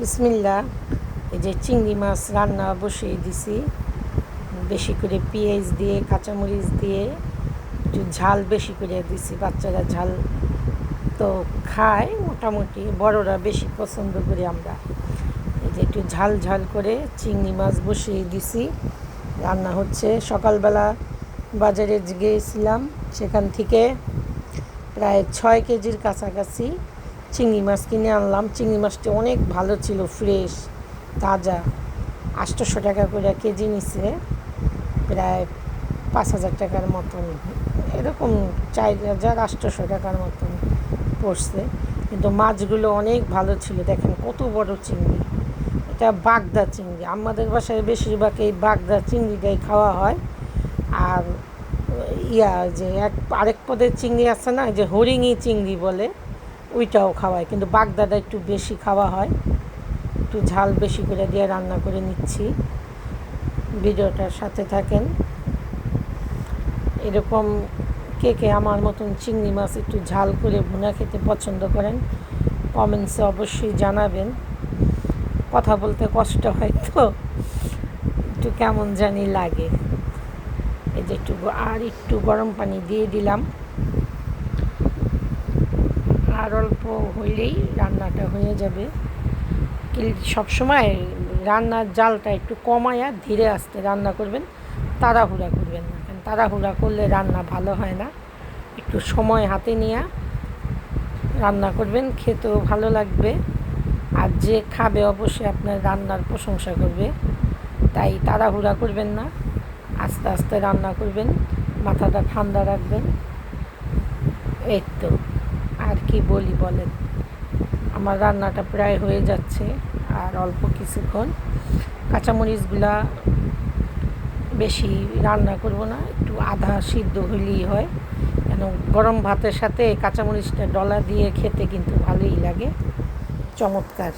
বিসমিল্লাহ। এই যে চিংড়ি মাছ রান্না বসিয়ে দিছি, বেশি করে পেঁয়াজ দিয়ে কাঁচামরিচ দিয়ে একটু ঝাল বেশি করে দিছি। বাচ্চারা ঝাল তো খায় মোটামুটি, বড়রা বেশি পছন্দ করি আমরা। এই যে একটু ঝাল ঝাল করে চিংড়ি মাছ বসিয়ে দিছি, রান্না হচ্ছে। সকালবেলা বাজারে গিয়েছিলাম, সেখান থেকে প্রায় 6 কেজির কাছাকাছি চিংড়ি মাছ কিনে আনলাম। চিংড়ি মাছটি অনেক ভালো ছিল, ফ্রেশ তাজা। 800 টাকা করে কেজি নিছে, প্রায় 5,000 টাকার মতন, এরকম 4,800 টাকার মতন পড়ছে। কিন্তু মাছগুলো অনেক ভালো ছিল। দেখেন কত বড় চিংড়ি, এটা বাগদা চিংড়ি। আমাদের বাসায় বেশিরভাগ এই বাগদা চিংড়িটাই খাওয়া হয়। আর যে আরেক পদের চিংড়ি আছে না, যে হরিঙি চিংড়ি বলে, ওইটাও খাওয়ায়, কিন্তু বাগদাটা একটু বেশি খাওয়া হয়। একটু ঝাল বেশি করে দিয়ে রান্না করে নিচ্ছি। ভিডিওটার সাথে থাকেন। এরকম কে কে আমার মতন চিংড়ি মাছ একটু ঝাল করে ভুনা খেতে পছন্দ করেন, কমেন্টসে অবশ্যই জানাবেন। কথা বলতে কষ্ট হয় তো, একটু কেমন জানি লাগে। এই যে একটু গরম পানি দিয়ে দিলাম, আর অল্প হইলেই রান্নাটা হয়ে যাবে। সবসময় রান্নার জালটা একটু কমায়া ধীরে আস্তে রান্না করবেন, তাড়াহুড়া করবেন না। কারণ তাড়াহুড়া করলে রান্না ভালো হয় না। একটু সময় হাতে নিয়ে রান্না করবেন, খেতেও ভালো লাগবে। আর যে খাবে অবশ্যই আপনার রান্নার প্রশংসা করবে। তাই তাড়াহুড়া করবেন না, আস্তে আস্তে রান্না করবেন, মাথাটা ঠান্ডা রাখবেন। এই তো, আর কি বলি বলেন। আমার রান্নাটা প্রায় হয়ে যাচ্ছে, আর অল্প কিছুক্ষণ। কাঁচামরিচগুলা বেশি রান্না করব না, একটু আধা সিদ্ধ হলেই হয়। কেন গরম ভাতের সাথে কাঁচামরিচটা ডলা দিয়ে খেতে কিন্তু ভালোই লাগে, চমৎকার।